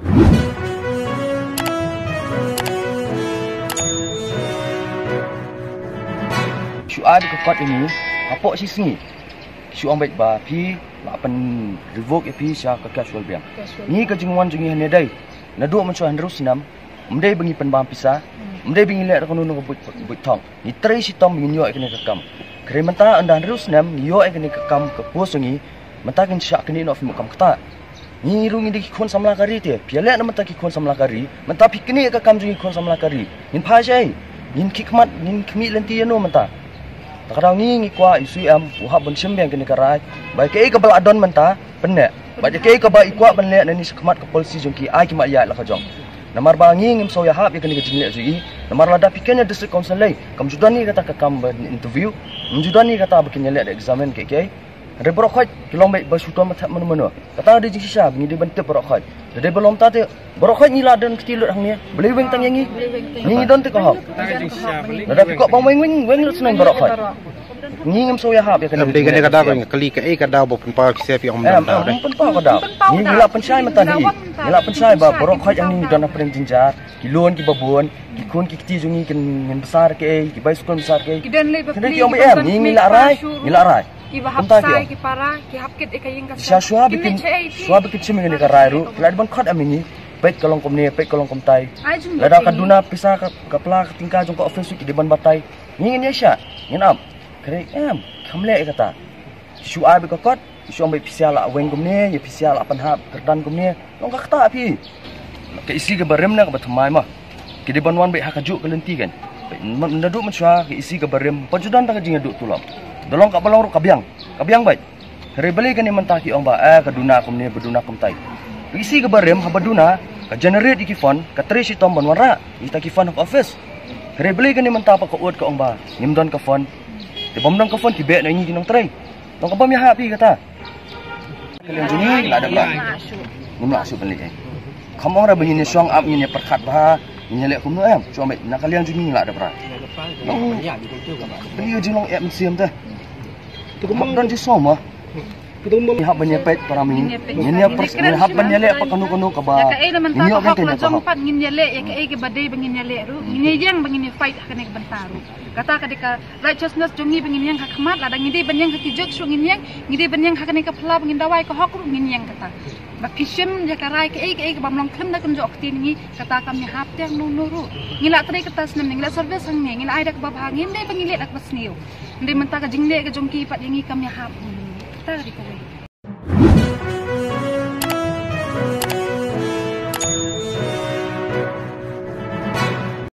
Syu'ad ke kot ini, apa sih sengi? Syu'an baik ba, pi, lapan revoke pi sya ke casual biang. Ni ke jengwan jengi hanya day. Naduk mencuah terus senam, mendai bengi penbang pisah, mendai bengi lihat kanu nunggu but tong. Ni teri si tom bengi nyok kena kekam. Kere mentah anda terus senam, nyok kena kekam ke pos sengi, mentah kena syak kena nak film kam kata. Ni rungi di kon samla kari dia, piala nak mentah kon samla kari, mentah pi kena kekam jengi kon samla kari. Nin pajai, nin kikmat, nin kemi lenti anu mentah. Takadang ni ngikwa isu am uhab bencem yang kena karai. Baik ke beladon mentah penek. Baik ke baik ikwa benlek nani sekemat ke polisi jongki ai kimak ya lah kajong. Namar bangi ngim so ya hab ya kena kejinglek zui. Namar lada pikirnya district council lai. Kam judan ni kata ke kam interview. Judan ni kata bikin nyelek examen ke. Ada berokhat kilong baik bersutuan mathat mana-mana. Kata ada jisya bengi dia bentuk berokhat. Jadi belum tadi berokhat ni lah dan ketilut hang ni. Boleh weng tang yang ni. Ni don te ko. Ada pikok bang weng senang berokhat. Ni ngam so ya hab ya kena. Dia kena kada ko kali ke kada bo penpa kise pi om dan dah. Penpa kada. Ni gila pensai mata ni. Gila pensai ba berokhat yang ni don apa jinjar. Kilon ki babon, kikun ki keti jungi ken besar ke, ki bai sukun besar ke. Kena ki om em ni ngila rai. Iba hapsai ki para ki hapkit ikayeng ka syua bikin cimeng ni karai ru lad ban khot amini pet kolong kom ni pet kolong kom tai lada kaduna pisah ka pla tingka jong ko office ki deban batai ngin ya sya ngin am kare em kamle kata syua bi ka kot syua bai pisah la weng kom ni ya pisah la pan hap kerdan kom ni long ka kata pi ke isi ke barem na ka bathmai ma ki deban wan bai hakajuk ke lenti kan ndaduk mensya ke isi ke barem panjudan ta ka jing aduk tulom dolong kat balong kabiang baik. Hari beli kan ni mentah ki ong ba kaduna kum ni beduna kum tai. Isi ke barem ha beduna ka generate iki fon ka tri si tom ban wara ita ki fon office. Hari beli kan ni mentah pa ko ut ka ong ba ngim don ka fon. Di bom don ka fon ki be na ngi kinong trai. Long ka bam ya happy kata. Kalian juni la ada ba. Ngim la su beli. Kamu ora begini song up ni perkat ba ni lek kum no em. Cuma nak kalian juni la ada ba. Beli jilong em siam teh. Tu kemak dan jisoma. Kita hab menyepet para min. Ini hab menyelek apa kanu ke ba. Ini ok kena jompat ngin nyelek ya ke badai bengin nyelek ru. Ini yang bengin fight kena bentaru. Kata kadika righteousness jongi bengin yang hakmat la ngide benyang hakijok su ngin yang ngide benyang hakane ka pla bengin dawai ka hok ru ngin yang kata. Ba kishim ya karai ke bamlong klem na kan jok tin ngi kata kami hab teng nuru. Ngila tri kata senam ngila service hang ngin ai dak ba ngin de bengin lek dak basniu. Ndi mentaka jingle ke jongki pat yangi kami hab. Ta di ko.